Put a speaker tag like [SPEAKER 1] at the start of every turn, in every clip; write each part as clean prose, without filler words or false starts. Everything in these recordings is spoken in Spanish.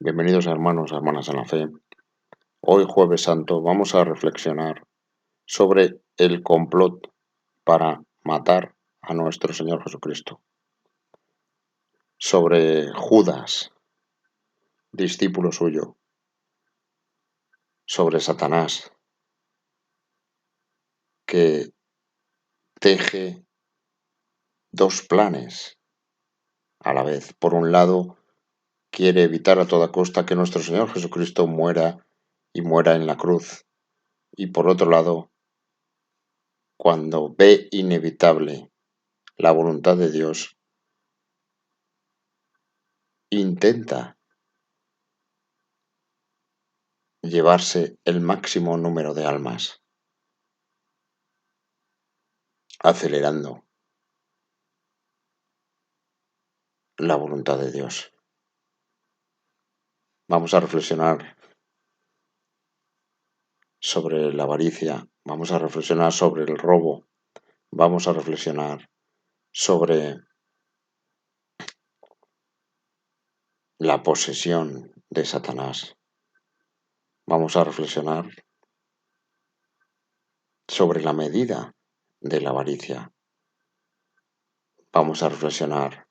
[SPEAKER 1] Bienvenidos hermanos, hermanas en la fe. Hoy jueves santo vamos a reflexionar sobre el complot para matar a nuestro Señor Jesucristo. Sobre Judas, discípulo suyo. Sobre Satanás, que teje dos planes a la vez. Por un lado, quiere evitar a toda costa que nuestro Señor Jesucristo muera y muera en la cruz. Y por otro lado, cuando ve inevitable la voluntad de Dios, intenta llevarse el máximo número de almas, acelerando la voluntad de Dios. Vamos a reflexionar sobre la avaricia, vamos a reflexionar sobre el robo, vamos a reflexionar sobre la posesión de Satanás, vamos a reflexionar sobre la medida de la avaricia, vamos a reflexionar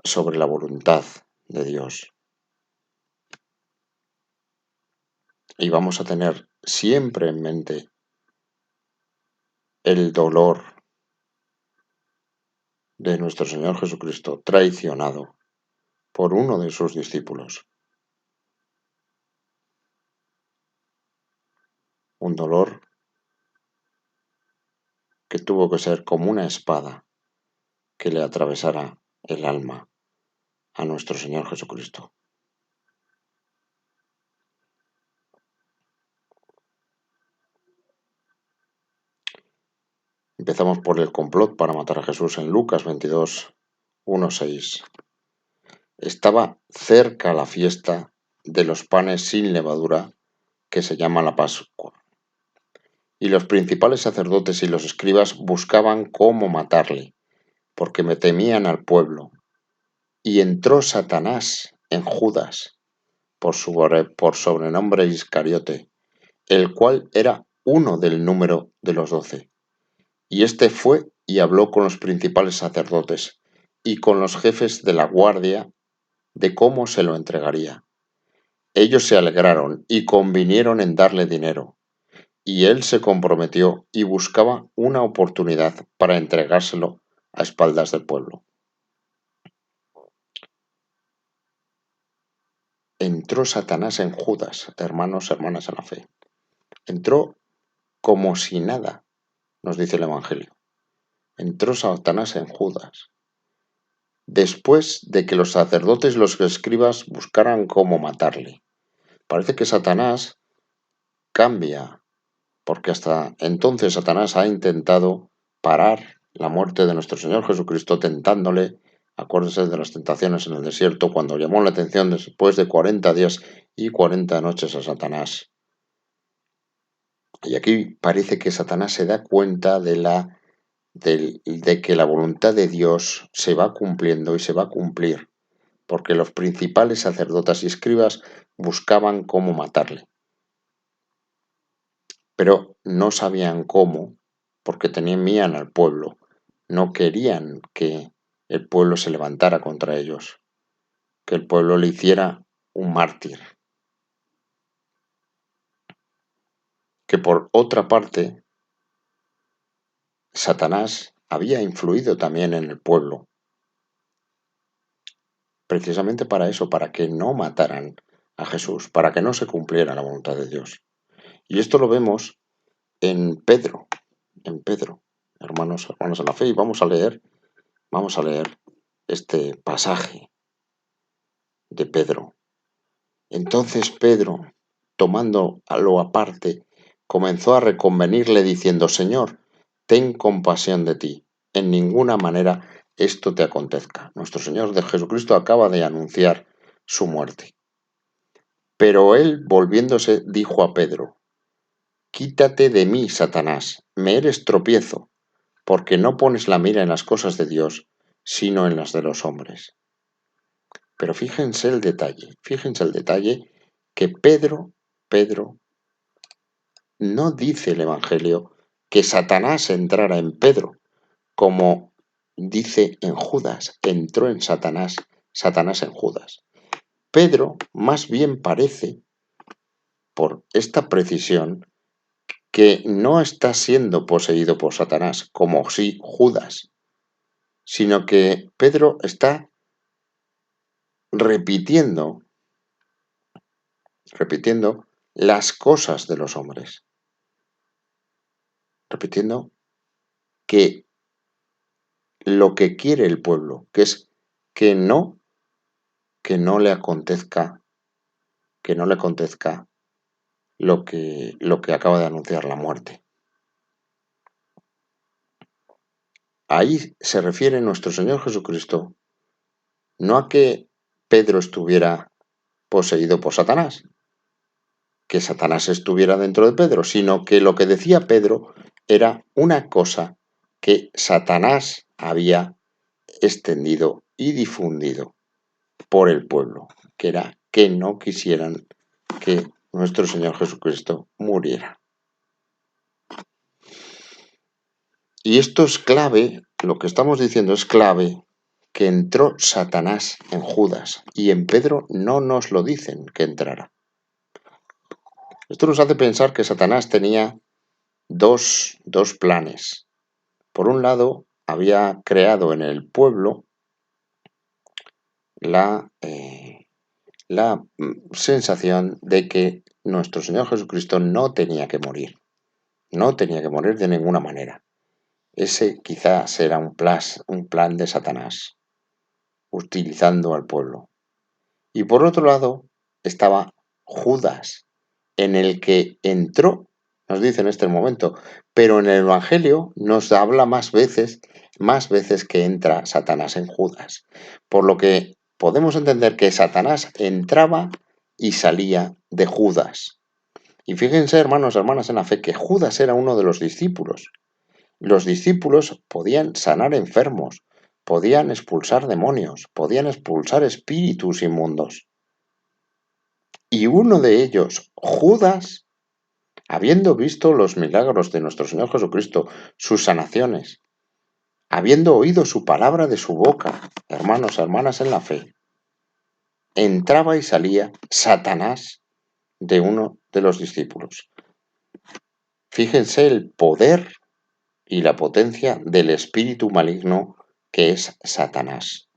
[SPEAKER 1] sobre la voluntad de Dios. Y vamos a tener siempre en mente el dolor de nuestro Señor Jesucristo traicionado por uno de sus discípulos. Un dolor que tuvo que ser como una espada que le atravesara el alma a nuestro Señor Jesucristo. Empezamos por el complot para matar a Jesús en Lucas 22, 1-6. Estaba cerca la fiesta de los panes sin levadura, que se llama la Pascua. Y los principales sacerdotes y los escribas buscaban cómo matarle, porque me temían al pueblo. Y entró Satanás en Judas, por sobrenombre Iscariote, el cual era uno del número de los 12. Y éste fue y habló con los principales sacerdotes y con los jefes de la guardia de cómo se lo entregaría. Ellos se alegraron y convinieron en darle dinero, y él se comprometió y buscaba una oportunidad para entregárselo a espaldas del pueblo. Entró Satanás en Judas, hermanos, hermanas en la fe. Entró como si nada, nos dice el Evangelio. Entró Satanás en Judas, después de que los sacerdotes y los escribas buscaran cómo matarle. Parece que Satanás cambia, porque hasta entonces Satanás ha intentado parar la muerte de nuestro Señor Jesucristo tentándole. Acuérdense de las tentaciones en el desierto, cuando llamó la atención después de 40 días y 40 noches a Satanás. Y aquí parece que Satanás se da cuenta de que la voluntad de Dios se va cumpliendo y se va a cumplir, porque los principales sacerdotes y escribas buscaban cómo matarle. Pero no sabían cómo, porque temían al pueblo. No querían que el pueblo se levantara contra ellos, que el pueblo le hiciera un mártir. Que por otra parte, Satanás había influido también en el pueblo, precisamente para eso, para que no mataran a Jesús, para que no se cumpliera la voluntad de Dios. Y esto lo vemos en Pedro, hermanos, hermanas en la fe, y vamos a leer este pasaje de Pedro. Entonces Pedro, tomándolo aparte, comenzó a reconvenirle diciendo: Señor, ten compasión de ti, en ninguna manera esto te acontezca. Nuestro Señor de Jesucristo acaba de anunciar su muerte. Pero él, volviéndose, dijo a Pedro: Quítate de mí, Satanás, me eres tropiezo, porque no pones la mira en las cosas de Dios, sino en las de los hombres. Pero fíjense el detalle que Pedro no dice el Evangelio que Satanás entrara en Pedro, como dice en Judas, entró en Satanás en Judas. Pedro más bien parece, por esta precisión, que no está siendo poseído por Satanás, como sí Judas, sino que Pedro está repitiendo las cosas de los hombres, repitiendo que lo que quiere el pueblo, que es que no le acontezca, lo que acaba de anunciar la muerte. Ahí se refiere nuestro Señor Jesucristo no a que Pedro estuviera poseído por Satanás, que Satanás estuviera dentro de Pedro, sino que lo que decía Pedro era una cosa que Satanás había extendido y difundido por el pueblo, que era que no quisieran que nuestro Señor Jesucristo muriera. Y esto es clave, lo que estamos diciendo es clave, que entró Satanás en Judas y en Pedro no nos lo dicen que entrara. Esto nos hace pensar que Satanás tenía dos planes. Por un lado, había creado en el pueblo la sensación de que nuestro Señor Jesucristo no tenía que morir de ninguna manera. Ese quizás era un plan de Satanás, utilizando al pueblo. Y por otro lado estaba Judas, en el que entró, nos dice en este momento, pero en el Evangelio nos habla más veces que entra Satanás en Judas. Por lo que podemos entender que Satanás entraba y salía de Judas. Y fíjense, hermanos y hermanas en la fe, que Judas era uno de los discípulos. Los discípulos podían sanar enfermos, podían expulsar demonios, podían expulsar espíritus inmundos. Y uno de ellos, Judas, habiendo visto los milagros de nuestro Señor Jesucristo, sus sanaciones, habiendo oído su palabra de su boca, hermanos y hermanas en la fe, entraba y salía Satanás de uno de los discípulos. Fíjense el poder y la potencia del espíritu maligno que es Satanás.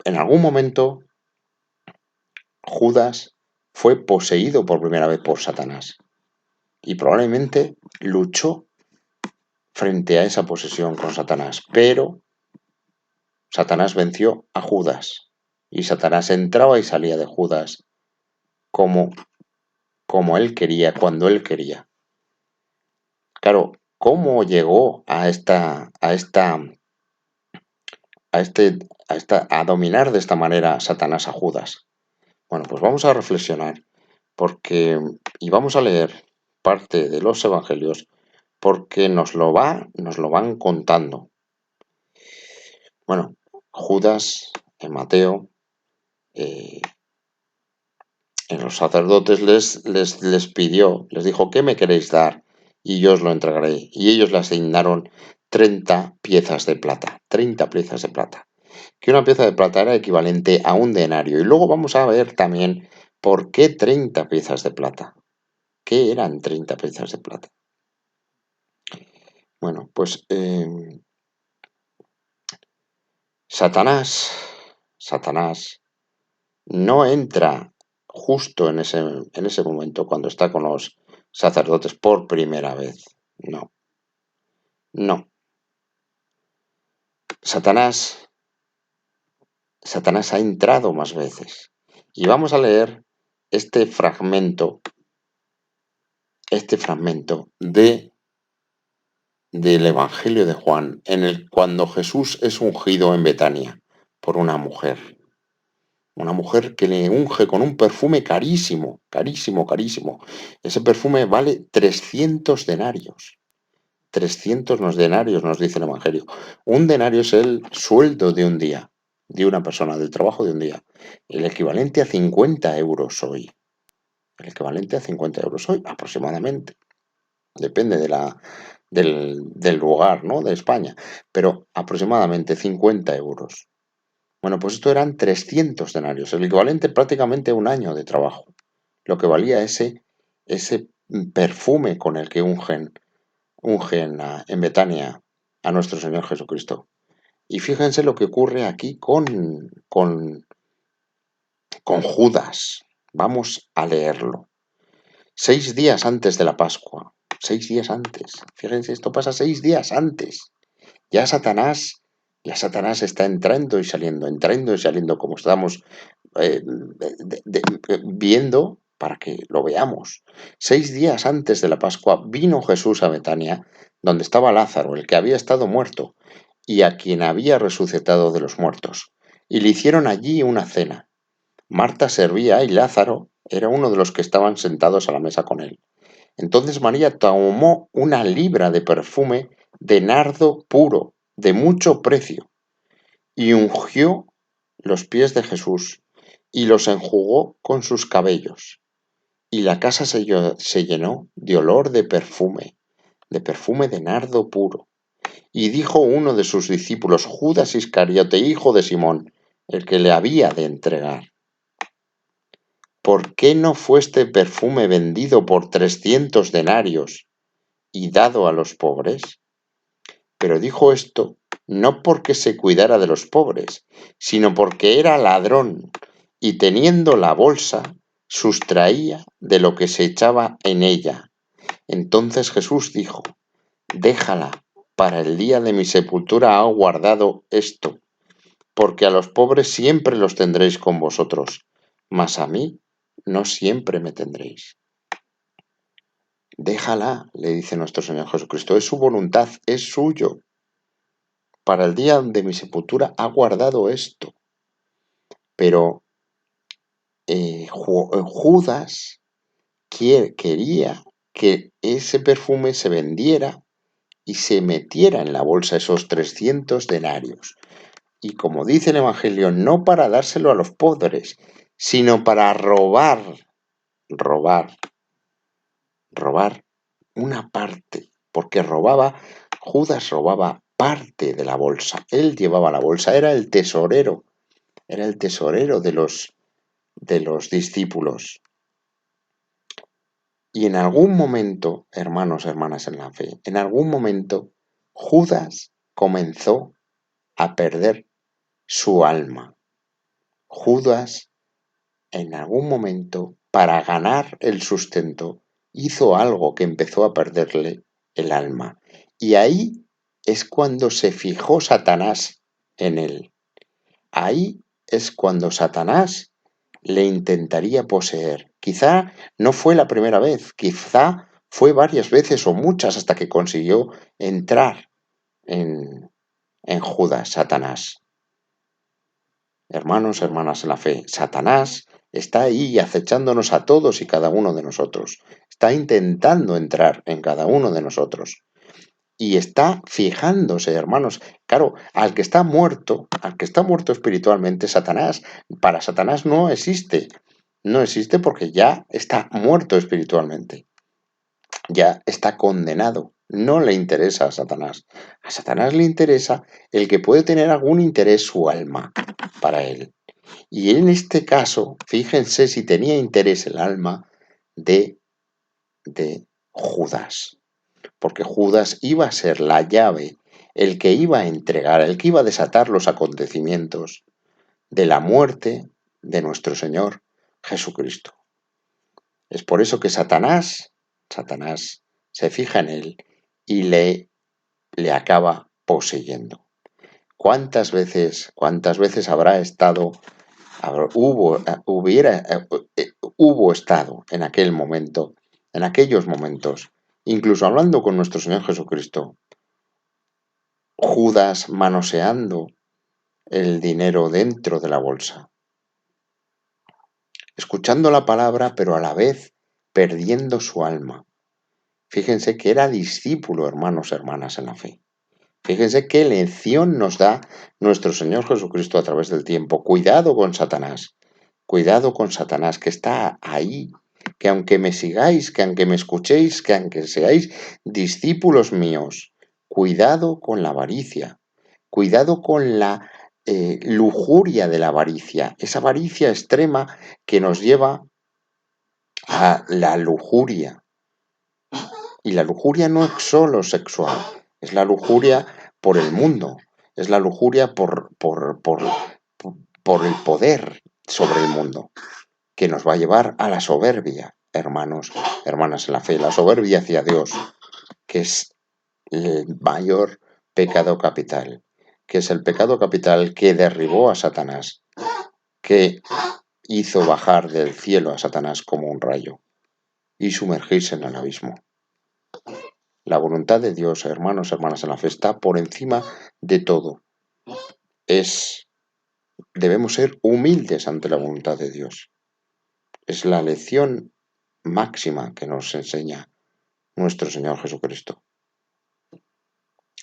[SPEAKER 1] En algún momento, Judas fue poseído por primera vez por Satanás y probablemente luchó frente a esa posesión con Satanás, pero Satanás venció a Judas y Satanás entraba y salía de Judas como él quería, cuando él quería. Claro, ¿cómo llegó a dominar de esta manera Satanás a Judas? Bueno, pues vamos a reflexionar y vamos a leer parte de los evangelios porque nos lo van contando. Bueno, Judas en Mateo, en los sacerdotes les pidió, les dijo, ¿qué me queréis dar? Y yo os lo entregaré. Y ellos le asignaron 30 piezas de plata. 30 piezas de plata. Que una pieza de plata era equivalente a un denario. Y luego vamos a ver también por qué 30 piezas de plata. ¿Qué eran 30 piezas de plata? Bueno, pues Satanás no entra justo en ese momento cuando está con los sacerdotes por primera vez. No. Satanás ha entrado más veces. Y vamos a leer este fragmento del Evangelio de Juan, cuando Jesús es ungido en Betania por una mujer que le unge con un perfume carísimo. Ese perfume vale 300 denarios. 300 denarios, nos dice el Evangelio. Un denario es el sueldo de un día, de una persona, del trabajo de un día. El equivalente a 50 euros hoy. El equivalente a 50 euros hoy, aproximadamente. Depende del lugar, ¿no? De España. Pero aproximadamente 50 euros. Bueno, pues esto eran 300 denarios, el equivalente prácticamente a un año de trabajo. Lo que valía ese perfume con el que ungen en Betania a nuestro Señor Jesucristo. Y fíjense lo que ocurre aquí con Judas. Vamos a leerlo. 6 días antes de la Pascua. 6 días antes. Fíjense, esto pasa 6 días antes. Ya Satanás está entrando y saliendo, como estamos viendo para que lo veamos. 6 días antes de la Pascua vino Jesús a Betania, donde estaba Lázaro, el que había estado muerto, y a quien había resucitado de los muertos. Y le hicieron allí una cena. Marta servía y Lázaro era uno de los que estaban sentados a la mesa con él. Entonces María tomó una libra de perfume de nardo puro, de mucho precio, y ungió los pies de Jesús, y los enjugó con sus cabellos. Y la casa se llenó de olor de perfume de nardo puro. Y dijo uno de sus discípulos, Judas Iscariote, hijo de Simón, el que le había de entregar: ¿por qué no fue este perfume vendido por 300 denarios y dado a los pobres? Pero dijo esto no porque se cuidara de los pobres, sino porque era ladrón, y teniendo la bolsa, sustraía de lo que se echaba en ella. Entonces Jesús dijo: déjala, para el día de mi sepultura ha guardado esto, porque a los pobres siempre los tendréis con vosotros, mas a mí no siempre me tendréis. Déjala, le dice nuestro Señor Jesucristo, es su voluntad, es suyo. Para el día de mi sepultura ha guardado esto. Pero Judas quería que ese perfume se vendiera y se metiera en la bolsa esos 300 denarios. Y como dice el Evangelio, no para dárselo a los pobres, sino para robar una parte, porque Judas robaba parte de la bolsa. Él llevaba la bolsa, era el tesorero de los discípulos. Y en algún momento, hermanos, hermanas en la fe, en algún momento Judas comenzó a perder su alma. Judas, en algún momento, para ganar el sustento, hizo algo que empezó a perderle el alma. Y ahí es cuando se fijó Satanás en él. Ahí es cuando Satanás le intentaría poseer. Quizá no fue la primera vez, quizá fue varias veces o muchas hasta que consiguió entrar en Judas, Satanás. Hermanos, hermanas en la fe, Satanás está ahí acechándonos a todos y cada uno de nosotros. Está intentando entrar en cada uno de nosotros. Y está fijándose, hermanos. Claro, al que está muerto espiritualmente, Satanás, para Satanás no existe. No existe porque ya está muerto espiritualmente. Ya está condenado. No le interesa a Satanás. A Satanás le interesa el que puede tener algún interés su alma para él. Y en este caso, fíjense si tenía interés el alma de Judas. Porque Judas iba a ser la llave, el que iba a entregar, el que iba a desatar los acontecimientos de la muerte de nuestro Señor Jesucristo. Es por eso que Satanás se fija en él y le acaba poseyendo. ¿Cuántas veces habrá estado, hubo estado en aquel momento, en aquellos momentos, incluso hablando con nuestro Señor Jesucristo, Judas manoseando el dinero dentro de la bolsa, escuchando la palabra, pero a la vez perdiendo su alma? Fíjense que era discípulo, hermanos, hermanas en la fe. Fíjense qué lección nos da nuestro Señor Jesucristo a través del tiempo. Cuidado con Satanás, que está ahí, que aunque me sigáis, que aunque me escuchéis, que aunque seáis discípulos míos, cuidado con la avaricia, cuidado con la lujuria de la avaricia, esa avaricia extrema que nos lleva a la lujuria. Y la lujuria no es solo sexual, es la lujuria por el mundo, es la lujuria por el poder sobre el mundo, que nos va a llevar a la soberbia, hermanos, hermanas en la fe, la soberbia hacia Dios, que es el mayor pecado capital, que es el pecado capital que derribó a Satanás, que hizo bajar del cielo a Satanás como un rayo y sumergirse en el abismo. La voluntad de Dios, hermanos, hermanas en la fe, está por encima de todo. Debemos ser humildes ante la voluntad de Dios. Es la lección máxima que nos enseña nuestro Señor Jesucristo.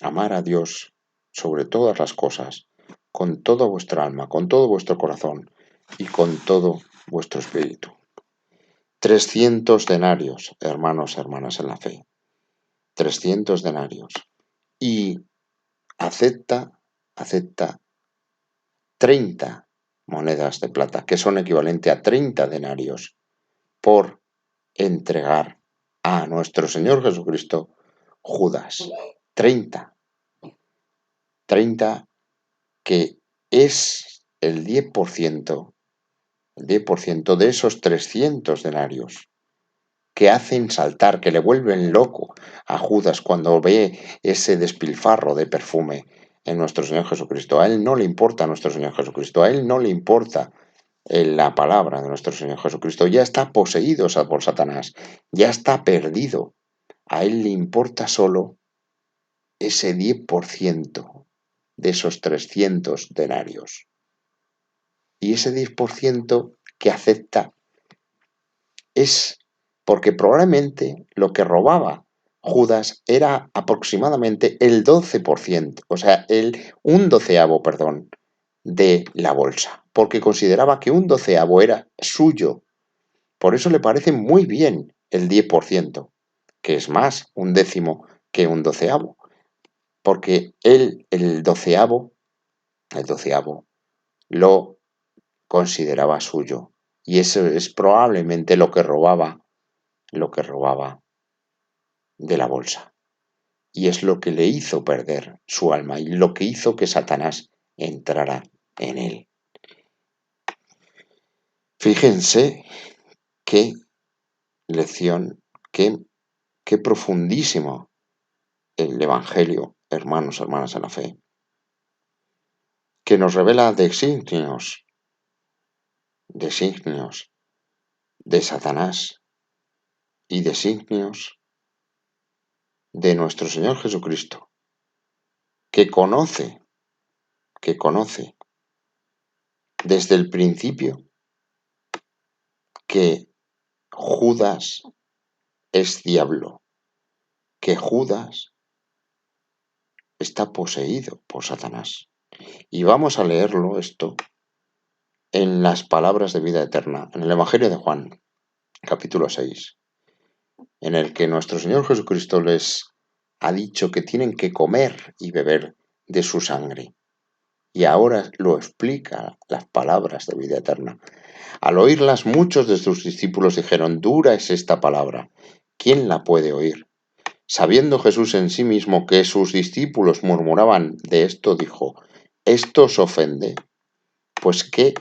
[SPEAKER 1] Amar a Dios sobre todas las cosas, con toda vuestra alma, con todo vuestro corazón y con todo vuestro espíritu. 300 denarios, hermanos, hermanas en la fe. 300 denarios. Y acepta 30 monedas de plata, que son equivalente a 30 denarios, por entregar a nuestro Señor Jesucristo Judas. 30, que es el 10% de esos 300 denarios, que hacen saltar, que le vuelven loco a Judas cuando ve ese despilfarro de perfume en nuestro Señor Jesucristo. A él no le importa nuestro Señor Jesucristo, a él no le importa la palabra de nuestro Señor Jesucristo. Ya está poseído por Satanás, ya está perdido. A él le importa solo ese 10% de esos 300 denarios. Y ese 10% que acepta es porque probablemente lo que robaba Judas era aproximadamente el 12%, o sea, un doceavo, de la bolsa, porque consideraba que un doceavo era suyo. Por eso le parece muy bien el 10%, que es más un décimo que un doceavo, porque él el doceavo lo consideraba suyo, y eso es probablemente lo que robaba de la bolsa. Y es lo que le hizo perder su alma y lo que hizo que Satanás entrara en él. Fíjense qué lección, qué profundísimo el Evangelio, hermanos, hermanas en la fe, que nos revela designios de Satanás y designios de nuestro Señor Jesucristo, que conoce desde el principio que Judas es diablo, que Judas está poseído por Satanás. Y vamos a leerlo esto en las palabras de vida eterna, en el Evangelio de Juan, capítulo 6, en el que nuestro Señor Jesucristo les ha dicho que tienen que comer y beber de su sangre. Y ahora lo explica las palabras de vida eterna. Al oírlas, muchos de sus discípulos dijeron: dura es esta palabra, ¿quién la puede oír? Sabiendo Jesús en sí mismo que sus discípulos murmuraban de esto, dijo: ¿esto os ofende? Pues qué,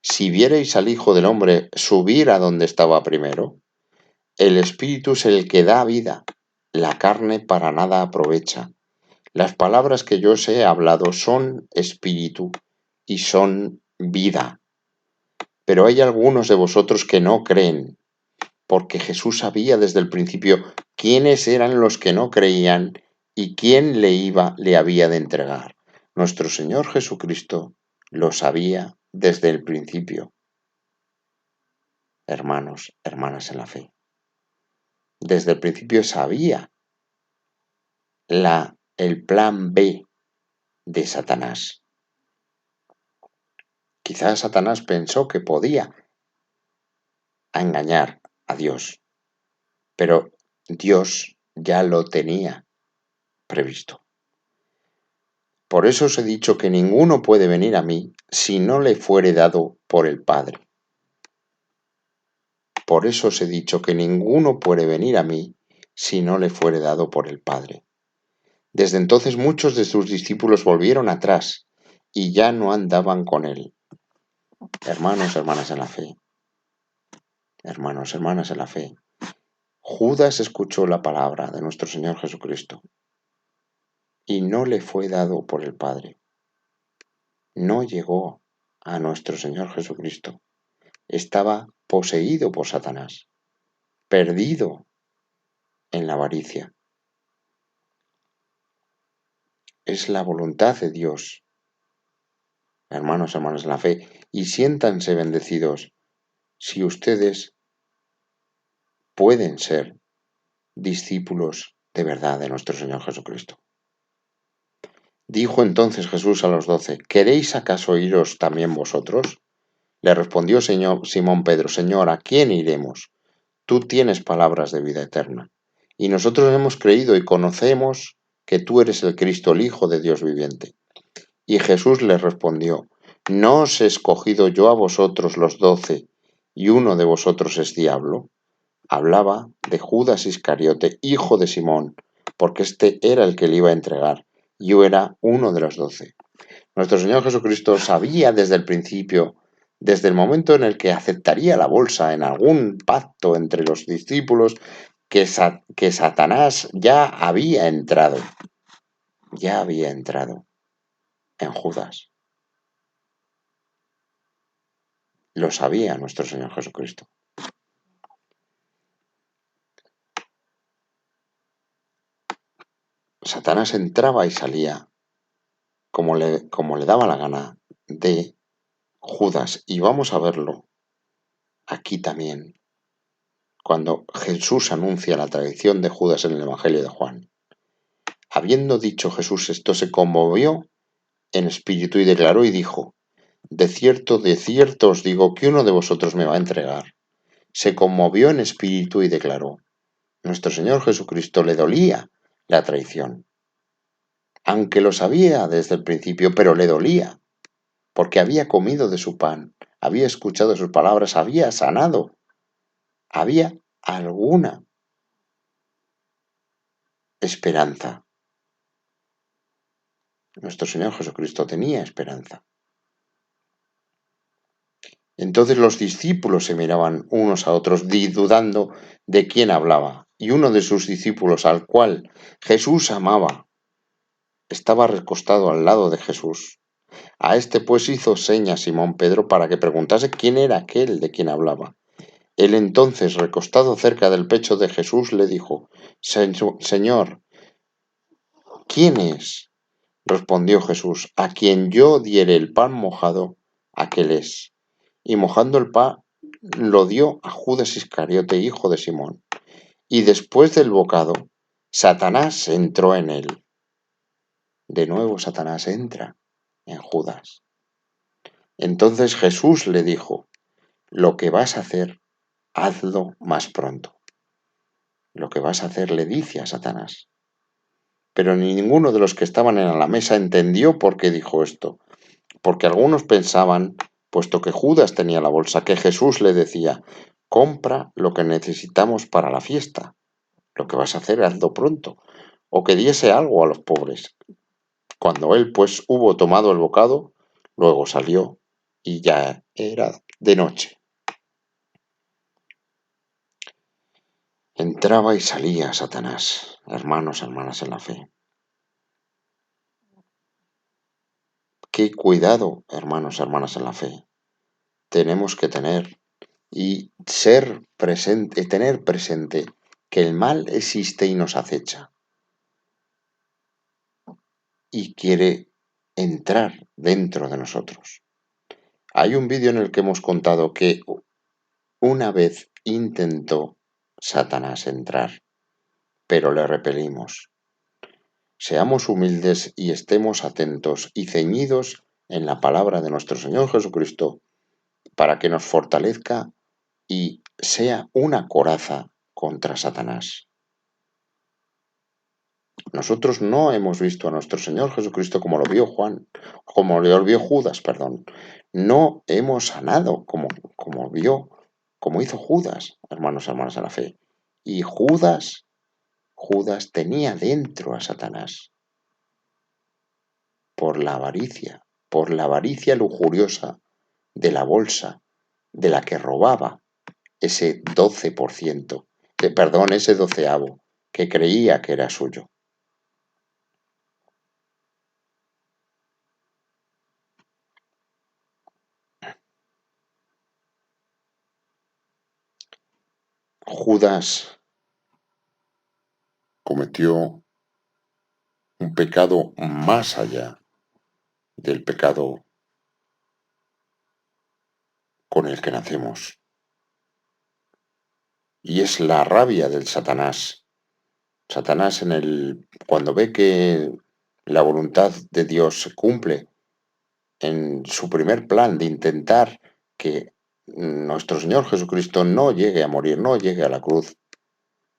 [SPEAKER 1] si vierais al Hijo del Hombre subir a donde estaba primero. El Espíritu es el que da vida, la carne para nada aprovecha. Las palabras que yo os he hablado son espíritu y son vida. Pero hay algunos de vosotros que no creen, porque Jesús sabía desde el principio quiénes eran los que no creían y quién le había de entregar. Nuestro Señor Jesucristo lo sabía desde el principio. Hermanos, hermanas en la fe. desde el principio sabía el plan B de Satanás. Quizás Satanás pensó que podía engañar a Dios, pero Dios ya lo tenía previsto. Por eso os he dicho que ninguno puede venir a mí si no le fuere dado por el Padre. Por eso os he dicho que ninguno puede venir a mí si no le fuere dado por el Padre. Desde entonces muchos de sus discípulos volvieron atrás y ya no andaban con él. Hermanos, hermanas en la fe. Hermanos, hermanas en la fe. Judas escuchó la palabra de nuestro Señor Jesucristo y no le fue dado por el Padre. No llegó a nuestro Señor Jesucristo. Estaba poseído por Satanás, perdido en la avaricia. Es la voluntad de Dios, hermanos, hermanas en la fe, y siéntanse bendecidos si ustedes pueden ser discípulos de verdad de nuestro Señor Jesucristo. Dijo entonces Jesús a los 12, ¿queréis acaso iros también vosotros? Le respondió Simón Pedro, Señor, ¿a quién iremos? Tú tienes palabras de vida eterna. Y nosotros hemos creído y conocemos que tú eres el Cristo, el Hijo de Dios viviente. Y Jesús les respondió, ¿no os he escogido yo a vosotros los 12 y uno de vosotros es diablo? Hablaba de Judas Iscariote, hijo de Simón, porque este era el que le iba a entregar. Yo era uno de los 12. Nuestro Señor Jesucristo sabía desde el principio, desde el momento en el que aceptaría la bolsa en algún pacto entre los discípulos, que Satanás ya había entrado en Judas. Lo sabía nuestro Señor Jesucristo. Satanás entraba y salía como le daba la gana de Judas. Y vamos a verlo aquí también, cuando Jesús anuncia la traición de Judas en el Evangelio de Juan. Habiendo dicho Jesús esto, se conmovió en espíritu y declaró y dijo, de cierto os digo que uno de vosotros me va a entregar. Se conmovió en espíritu y declaró, nuestro Señor Jesucristo le dolía la traición. Aunque lo sabía desde el principio, pero le dolía, porque había comido de su pan, había escuchado sus palabras, había sanado, había alguna esperanza. Nuestro Señor Jesucristo tenía esperanza. Entonces los discípulos se miraban unos a otros, dudando de quién hablaba. Y uno de sus discípulos, al cual Jesús amaba, estaba recostado al lado de Jesús. A este pues hizo seña Simón Pedro para que preguntase quién era aquel de quien hablaba. Él entonces, recostado cerca del pecho de Jesús, le dijo, Señor, ¿quién es? Respondió Jesús, a quien yo diere el pan mojado, aquel es. Y mojando el pan, lo dio a Judas Iscariote, hijo de Simón. Y después del bocado, Satanás entró en él. De nuevo Satanás entra en Judas. Entonces Jesús le dijo, lo que vas a hacer, hazlo más pronto. Lo que vas a hacer le dice a Satanás. Pero ninguno de los que estaban en la mesa entendió por qué dijo esto, porque algunos pensaban, puesto que Judas tenía la bolsa, que Jesús le decía, compra lo que necesitamos para la fiesta, lo que vas a hacer, hazlo pronto, o que diese algo a los pobres. Cuando él pues hubo tomado el bocado, luego salió y ya era de noche. Entraba y salía Satanás, hermanos, hermanas en la fe. Qué cuidado, hermanos, hermanas en la fe, tenemos que tener y tener presente que el mal existe y nos acecha y quiere entrar dentro de nosotros. Hay un vídeo en el que hemos contado que una vez intentó Satanás entrar, pero le repelimos. Seamos humildes y estemos atentos y ceñidos en la palabra de nuestro Señor Jesucristo para que nos fortalezca y sea una coraza contra Satanás. Nosotros no hemos visto a nuestro Señor Jesucristo como lo vio como lo vio Judas, perdón. No hemos sanado como hizo Judas, hermanos y hermanas de la fe. Y Judas tenía dentro a Satanás por la avaricia lujuriosa de la bolsa de la que robaba ese 12%, ese doceavo, que creía que era suyo. Judas cometió un pecado más allá del pecado con el que nacemos. Y es la rabia del Satanás. Satanás cuando ve que la voluntad de Dios se cumple en su primer plan de intentar que nuestro Señor Jesucristo no llegue a morir, no llegue a la cruz,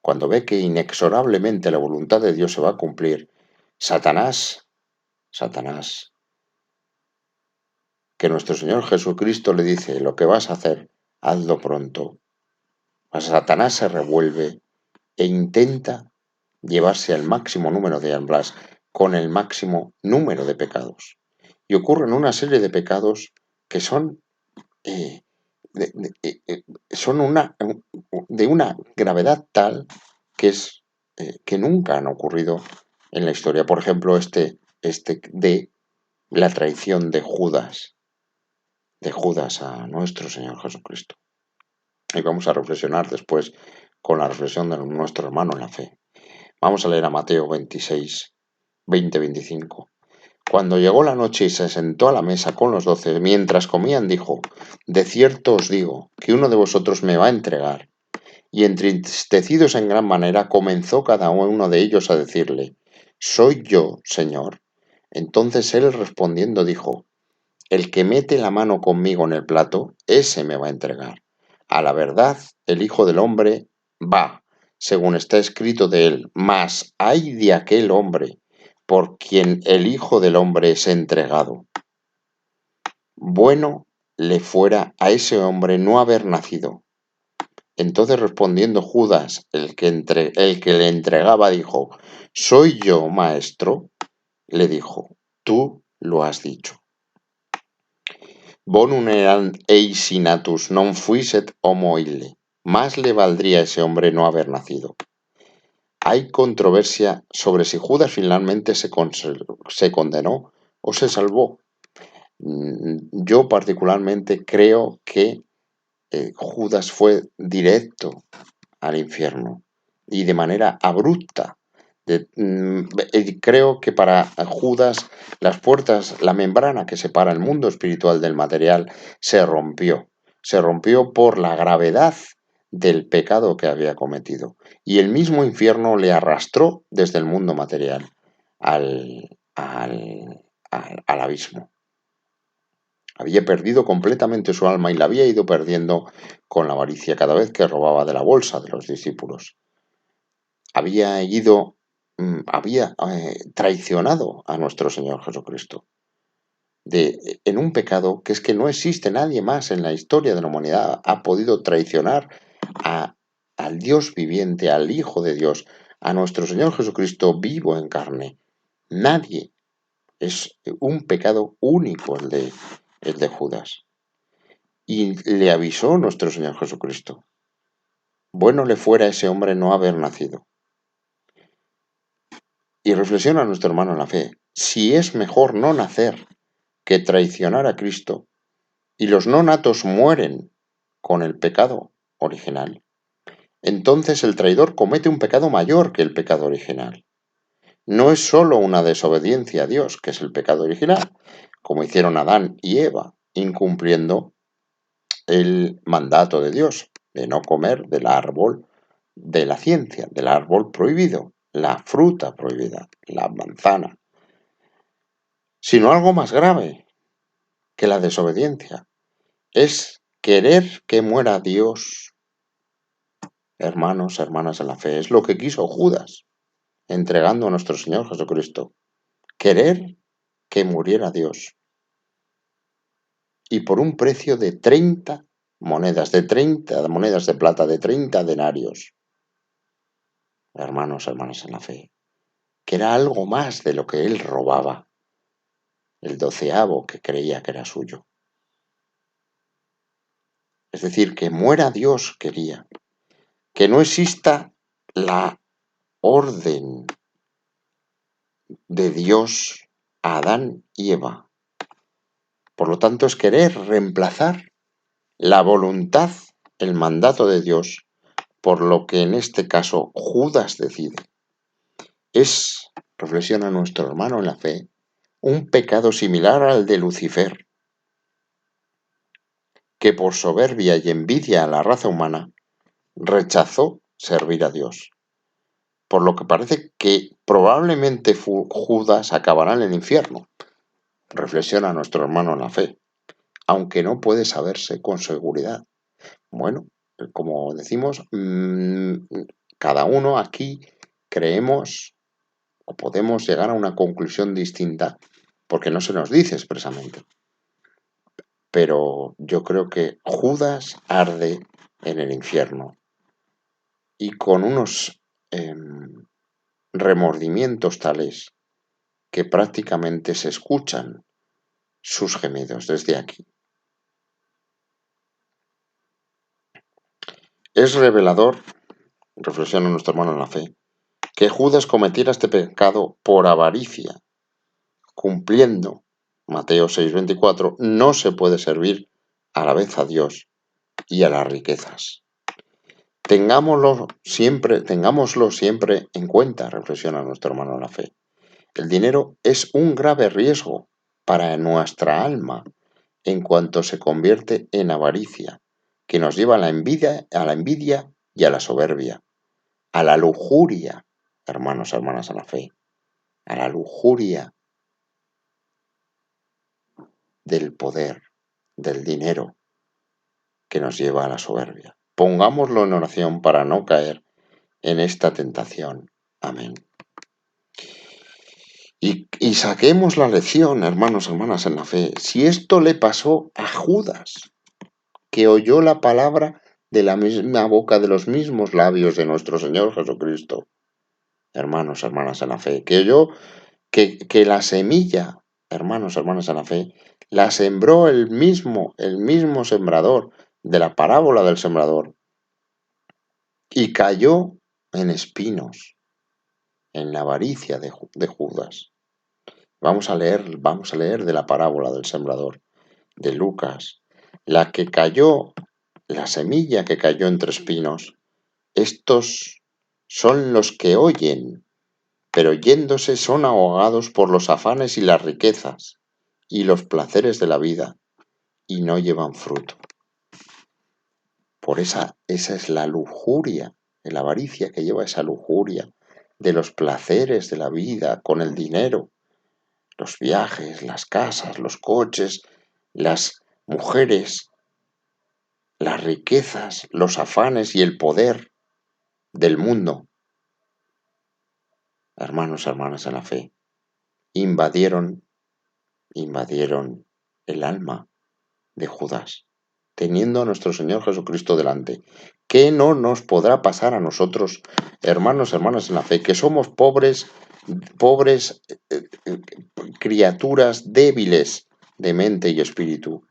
[SPEAKER 1] cuando ve que inexorablemente la voluntad de Dios se va a cumplir, Satanás, que nuestro Señor Jesucristo le dice, lo que vas a hacer, hazlo pronto. Satanás se revuelve e intenta llevarse al máximo número de almas con el máximo número de pecados. Y ocurren una serie de pecados que son, de una gravedad tal que nunca han ocurrido en la historia. Por ejemplo, de la traición de Judas a nuestro Señor Jesucristo. Y vamos a reflexionar después con la reflexión de nuestro hermano en la fe. Vamos a leer a Mateo 26, 20-25. Cuando llegó la noche y se sentó a la mesa con los 12, mientras comían, dijo, de cierto os digo que uno de vosotros me va a entregar. Y entristecidos en gran manera, comenzó cada uno de ellos a decirle, ¿soy yo, Señor? Entonces él respondiendo dijo, el que mete la mano conmigo en el plato, ese me va a entregar. A la verdad, el Hijo del Hombre va, según está escrito de él, mas ay de aquel hombre por quien el Hijo del Hombre es entregado. Bueno le fuera a ese hombre no haber nacido. Entonces respondiendo Judas, el que le entregaba, dijo, ¿soy yo, maestro? Le dijo, tú lo has dicho. Bonum eran eisi natus non fuiset homo ille, más le valdría a ese hombre no haber nacido. Hay controversia sobre si Judas finalmente se condenó o se salvó. Yo particularmente creo que Judas fue directo al infierno y de manera abrupta. Creo que para Judas las puertas, la membrana que separa el mundo espiritual del material se rompió. Se rompió por la gravedad del pecado que había cometido. Y el mismo infierno le arrastró desde el mundo material al abismo. Había perdido completamente su alma y la había ido perdiendo con la avaricia cada vez que robaba de la bolsa de los discípulos. Había traicionado a nuestro Señor Jesucristo en un pecado que es que no existe nadie más en la historia de la humanidad ha podido traicionar al Dios viviente, al Hijo de Dios, a nuestro Señor Jesucristo vivo en carne. Nadie. Es un pecado único el de Judas. Y le avisó nuestro Señor Jesucristo. Bueno le fuera a ese hombre no haber nacido. Y reflexiona nuestro hermano en la fe. Si es mejor no nacer que traicionar a Cristo, y los no natos mueren con el pecado original, entonces el traidor comete un pecado mayor que el pecado original. No es sólo una desobediencia a Dios, que es el pecado original, como hicieron Adán y Eva, incumpliendo el mandato de Dios de no comer del árbol de la ciencia, del árbol prohibido, la fruta prohibida, la manzana, sino algo más grave que la desobediencia. Es querer que muera Dios, hermanos, hermanas en la fe. Es lo que quiso Judas, entregando a nuestro Señor Jesucristo. Querer que muriera Dios. Y por un precio de 30 monedas, de 30 monedas de plata, de 30 denarios. Hermanos, hermanas en la fe. Que era algo más de lo que él robaba. El 12avo que creía que era suyo. Es decir, que muera Dios quería. Que no exista la orden de Dios a Adán y Eva. Por lo tanto, es querer reemplazar la voluntad, el mandato de Dios, por lo que en este caso Judas decide. Es, reflexiona nuestro hermano en la fe, un pecado similar al de Lucifer, que por soberbia y envidia a la raza humana rechazó servir a Dios. Por lo que parece que probablemente Judas acabará en el infierno, reflexiona nuestro hermano en la fe, aunque no puede saberse con seguridad. Bueno, como decimos, cada uno aquí creemos o podemos llegar a una conclusión distinta porque no se nos dice expresamente. Pero yo creo que Judas arde en el infierno y con unos remordimientos tales que prácticamente se escuchan sus gemidos desde aquí. Es revelador, reflexiona nuestro hermano en la fe, que Judas cometiera este pecado por avaricia, cumpliendo Mateo 6:24, no se puede servir a la vez a Dios y a las riquezas. Tengámoslo siempre en cuenta, reflexiona nuestro hermano en la fe. El dinero es un grave riesgo para nuestra alma en cuanto se convierte en avaricia, que nos lleva a la envidia y a la soberbia, a la lujuria, hermanos, hermanas en la fe, a la lujuria del poder, del dinero, que nos lleva a la soberbia. Pongámoslo en oración para no caer en esta tentación. Amén. Y saquemos la lección, hermanos, hermanas en la fe. Si esto le pasó a Judas, que oyó la palabra de la misma boca, de los mismos labios de nuestro Señor Jesucristo, hermanos, hermanas en la fe, que oyó que la semilla, hermanos, hermanas en la fe, la sembró el mismo sembrador de la parábola del sembrador y cayó en espinos, en la avaricia de Judas. Vamos a leer de la parábola del sembrador de Lucas, la semilla que cayó entre espinos. Estos son los que oyen, pero yéndose son ahogados por los afanes y las riquezas y los placeres de la vida, y no llevan fruto. Por esa es la lujuria, la avaricia que lleva esa lujuria de los placeres de la vida con el dinero, los viajes, las casas, los coches, las mujeres, las riquezas, los afanes y el poder del mundo. Hermanos, hermanas en la fe, invadieron el alma de Judas, teniendo a nuestro Señor Jesucristo delante. ¿Qué no nos podrá pasar a nosotros, hermanos, hermanas en la fe, que somos pobres criaturas débiles de mente y espíritu,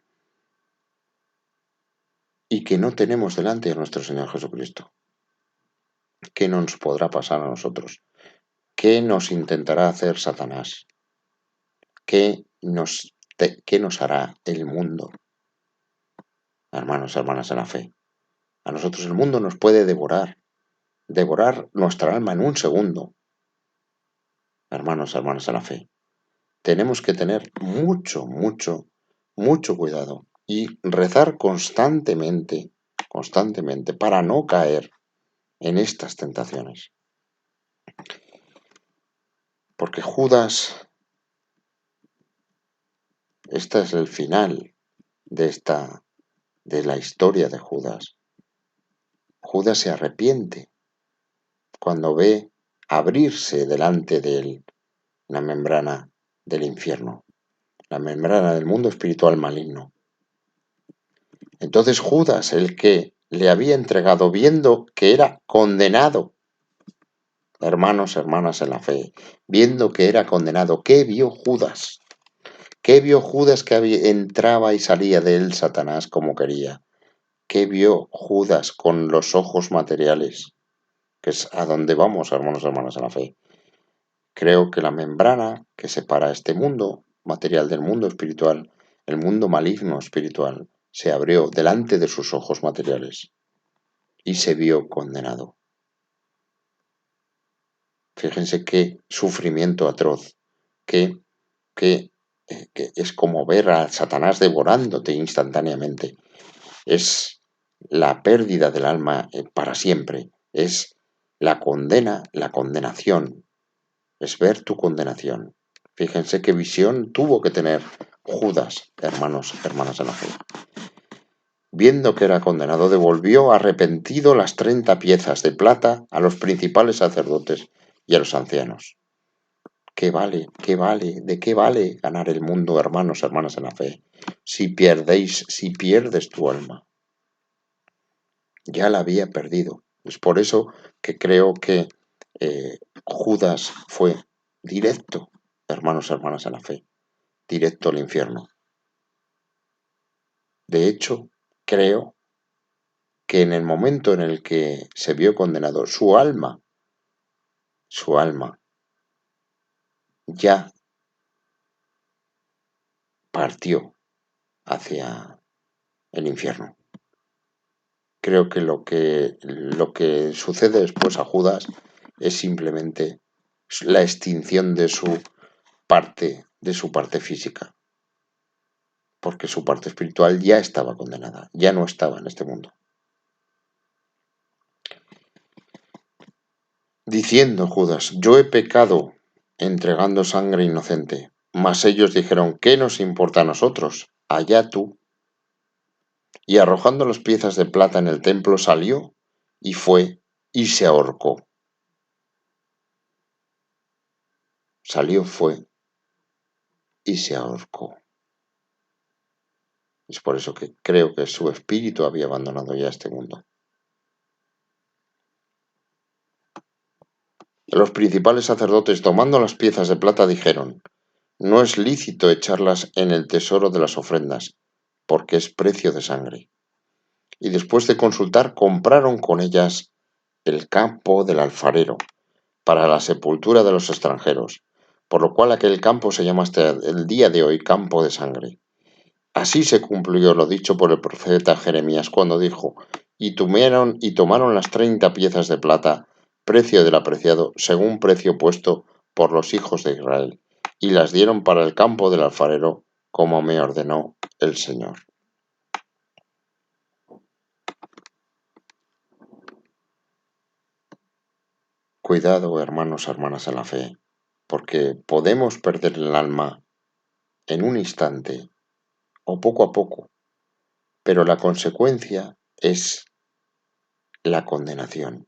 [SPEAKER 1] y que no tenemos delante a nuestro Señor Jesucristo? ¿Qué no nos podrá pasar a nosotros? ¿Qué nos intentará hacer Satanás? ¿Qué nos hará el mundo? Hermanos, hermanas en la fe, a nosotros el mundo nos puede devorar nuestra alma en un segundo. Hermanos, hermanas en la fe, tenemos que tener mucho cuidado y rezar constantemente para no caer en estas tentaciones. Porque Judas, este es el final de la historia de Judas. Judas se arrepiente cuando ve abrirse delante de él la membrana del infierno, la membrana del mundo espiritual maligno. Entonces Judas, el que le había entregado, viendo que era condenado, hermanos, hermanas en la fe, viendo que era condenado, ¿qué vio Judas? ¿Qué vio Judas que entraba y salía de él Satanás como quería? ¿Qué vio Judas con los ojos materiales? Que es a donde vamos, hermanos, hermanas en la fe. Creo que la membrana que separa este mundo material del mundo espiritual, el mundo maligno espiritual, se abrió delante de sus ojos materiales y se vio condenado. Fíjense qué sufrimiento atroz, que es como ver a Satanás devorándote instantáneamente. Es la pérdida del alma para siempre. Es la condena, la condenación. Es ver tu condenación. Fíjense qué visión tuvo que tener Judas, hermanos, hermanas de la fe. Viendo que era condenado, devolvió arrepentido las 30 piezas de plata a los principales sacerdotes y a los ancianos. ¿Qué vale? ¿Qué vale? ¿De qué vale ganar el mundo, hermanos, hermanas en la fe? Si pierdes tu alma. Ya la había perdido. Es por eso que creo que Judas fue directo, hermanos, hermanas en la fe, directo al infierno. De hecho, creo que en el momento en el que se vio condenado, su alma ya partió hacia el infierno. Creo que lo que sucede después a Judas es simplemente la extinción de su parte física, porque su parte espiritual ya estaba condenada, ya no estaba en este mundo. Diciendo Judas, yo he pecado entregando sangre inocente, mas ellos dijeron, ¿qué nos importa a nosotros? Allá tú. Y arrojando las piezas de plata en el templo salió y fue y se ahorcó. Salió, fue y se ahorcó. Es por eso que creo que su espíritu había abandonado ya este mundo. Los principales sacerdotes, tomando las piezas de plata, dijeron, no es lícito echarlas en el tesoro de las ofrendas, porque es precio de sangre. Y después de consultar, compraron con ellas el campo del alfarero, para la sepultura de los extranjeros, por lo cual aquel campo se llama hasta el día de hoy campo de sangre. Así se cumplió lo dicho por el profeta Jeremías cuando dijo, y tomaron las 30 piezas de plata, precio del apreciado, según precio puesto por los hijos de Israel, y las dieron para el campo del alfarero, como me ordenó el Señor. Cuidado, hermanos, hermanas en la fe, porque podemos perder el alma en un instante o poco a poco, pero la consecuencia es la condenación,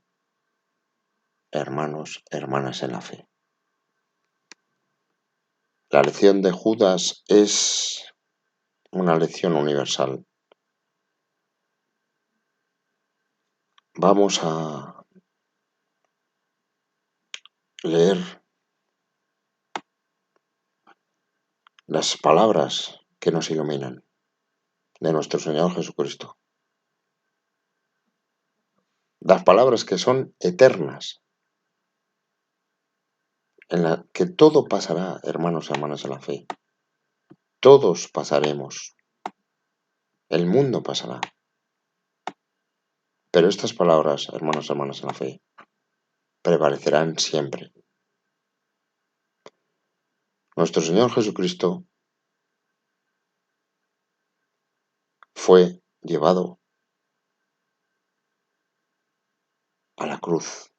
[SPEAKER 1] hermanos, hermanas en la fe. La lección de Judas es una lección universal. Vamos a leer las palabras que nos iluminan de nuestro Señor Jesucristo. Las palabras que son eternas, en la que todo pasará, hermanos y hermanas en la fe. Todos pasaremos. El mundo pasará. Pero estas palabras, hermanos y hermanas en la fe, prevalecerán siempre. Nuestro Señor Jesucristo fue llevado a la cruz,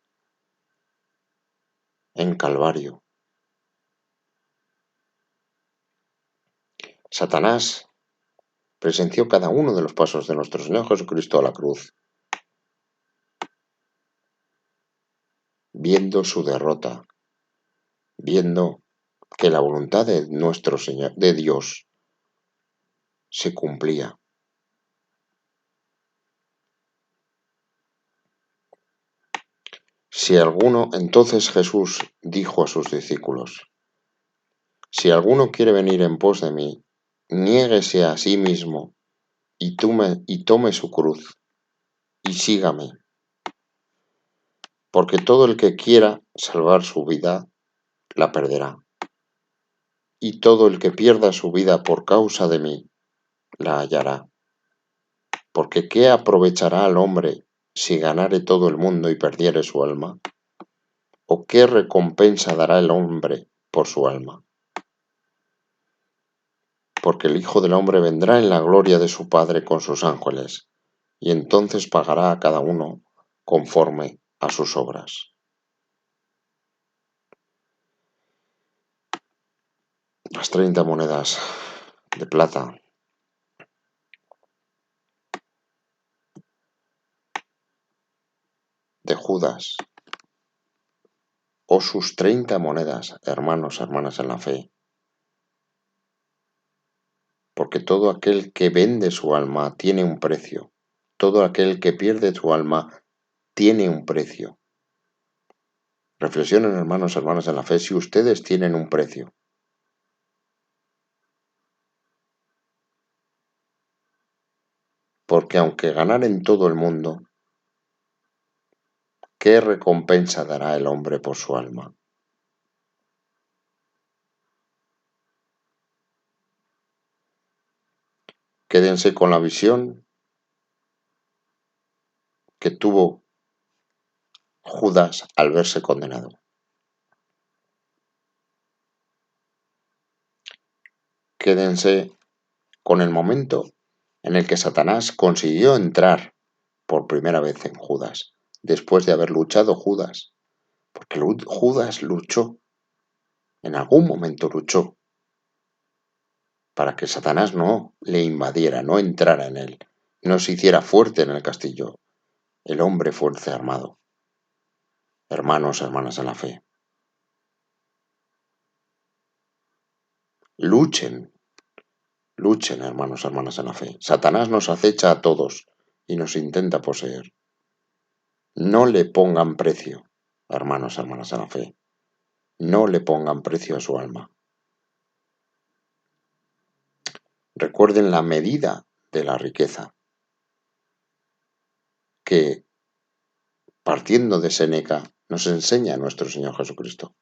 [SPEAKER 1] en Calvario. Satanás presenció cada uno de los pasos de nuestro Señor Jesucristo a la cruz, viendo su derrota, viendo que la voluntad de nuestro Señor, de Dios, se cumplía. Entonces Jesús dijo a sus discípulos: si alguno quiere venir en pos de mí, niéguese a sí mismo y tome su cruz y sígame. Porque todo el que quiera salvar su vida, la perderá. Y todo el que pierda su vida por causa de mí, la hallará. Porque ¿qué aprovechará al hombre si ganare todo el mundo y perdiere su alma? ¿O qué recompensa dará el hombre por su alma? Porque el Hijo del Hombre vendrá en la gloria de su Padre con sus ángeles, y entonces pagará a cada uno conforme a sus obras. Las 30 monedas de plata de Judas, o sus 30 monedas, hermanos, hermanas en la fe, porque todo aquel que vende su alma tiene un precio, todo aquel que pierde su alma tiene un precio. Reflexionen, hermanos, hermanas en la fe, si ustedes tienen un precio. Porque aunque ganaren todo el mundo, ¿qué recompensa dará el hombre por su alma? Quédense con la visión que tuvo Judas al verse condenado. Quédense con el momento en el que Satanás consiguió entrar por primera vez en Judas, después de haber luchado Judas, porque Judas luchó, en algún momento luchó, para que Satanás no le invadiera, no entrara en él, no se hiciera fuerte en el castillo, el hombre fuerte armado. Hermanos, hermanas en la fe, luchen, hermanos, hermanas en la fe. Satanás nos acecha a todos y nos intenta poseer. No le pongan precio, hermanos, hermanas en la fe. No le pongan precio a su alma. Recuerden la medida de la riqueza, que partiendo de Séneca nos enseña nuestro Señor Jesucristo.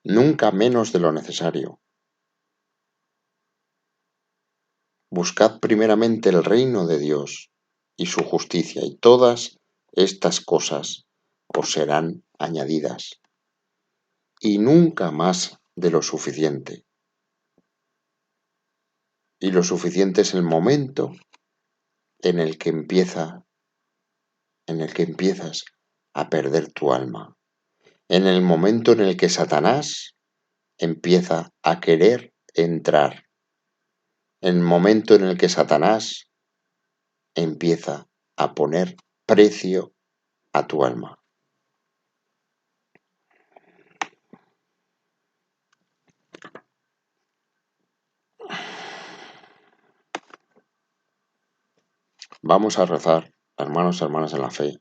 [SPEAKER 1] Nunca menos de lo necesario. Buscad primeramente el reino de Dios y su justicia, y todas estas cosas os serán añadidas. Y nunca más de lo suficiente. Y lo suficiente es el momento en el que empiezas a perder tu alma. En el momento en el que Satanás empieza a querer entrar. En el momento en el que Satanás empieza a poner precio a tu alma. Vamos a rezar, hermanos y hermanas en la fe,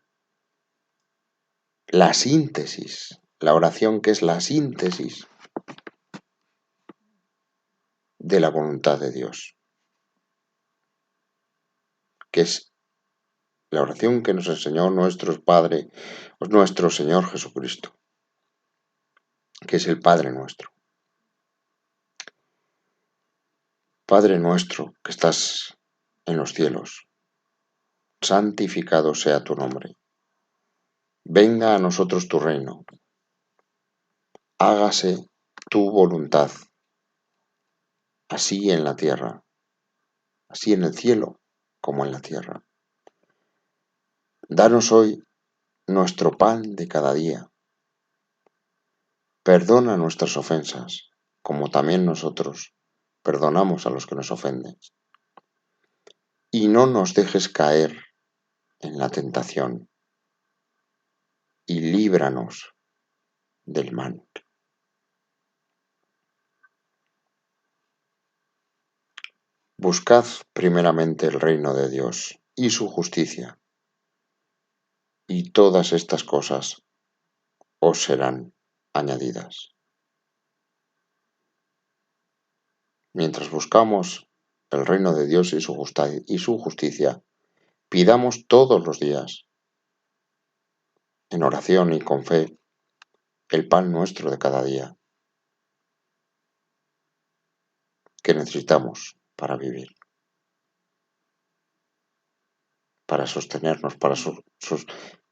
[SPEAKER 1] la síntesis, la oración que es la síntesis de la voluntad de Dios, que es la oración que nos enseñó nuestro Señor Jesucristo, que es el Padre nuestro. Padre nuestro que estás en los cielos, santificado sea tu nombre. Venga a nosotros tu reino. Hágase tu voluntad, así en la tierra, así en el cielo como en la tierra. Danos hoy nuestro pan de cada día. Perdona nuestras ofensas, como también nosotros perdonamos a los que nos ofenden. Y no nos dejes caer en la tentación, y líbranos del mal. Buscad primeramente el reino de Dios y su justicia, y todas estas cosas os serán añadidas. Mientras buscamos el reino de Dios y su justicia, pidamos todos los días, en oración y con fe, el pan nuestro de cada día que necesitamos para vivir, para sostenernos,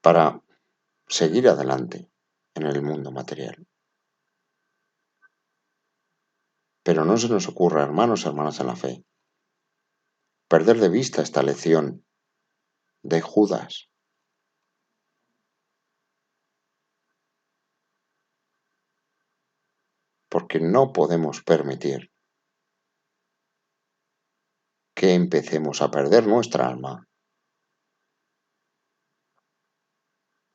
[SPEAKER 1] para seguir adelante en el mundo material. Pero no se nos ocurra, hermanos y hermanas en la fe, perder de vista esta lección de Judas. Porque no podemos permitir que empecemos a perder nuestra alma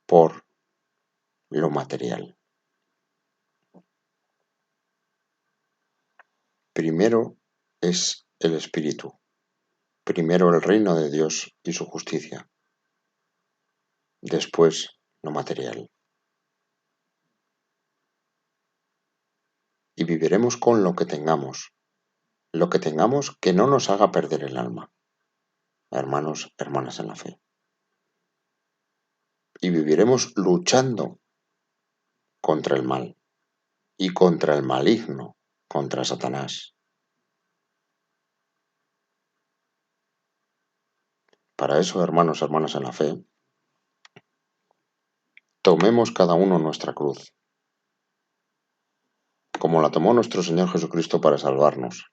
[SPEAKER 1] por lo material. Primero es el espíritu, primero el reino de Dios y su justicia, después lo material. Y viviremos con lo que tengamos que no nos haga perder el alma, hermanos, hermanas en la fe. Y viviremos luchando contra el mal y contra el maligno, contra Satanás. Para eso, hermanos, hermanas en la fe, tomemos cada uno nuestra cruz, como la tomó nuestro Señor Jesucristo para salvarnos,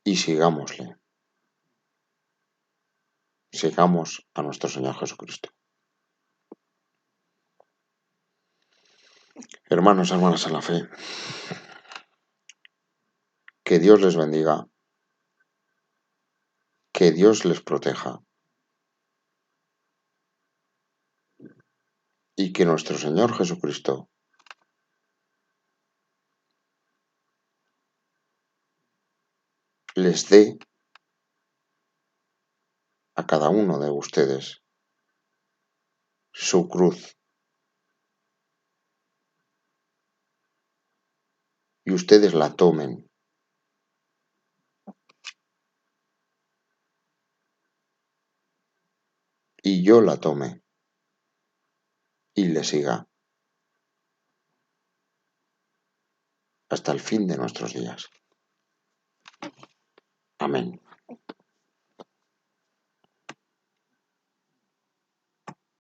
[SPEAKER 1] y sigámosle. Sigamos a nuestro Señor Jesucristo. Hermanos, hermanas en la fe, que Dios les bendiga, que Dios les proteja y que nuestro Señor Jesucristo les dé a cada uno de ustedes su cruz y ustedes la tomen y yo la tome y le siga hasta el fin de nuestros días. Amén.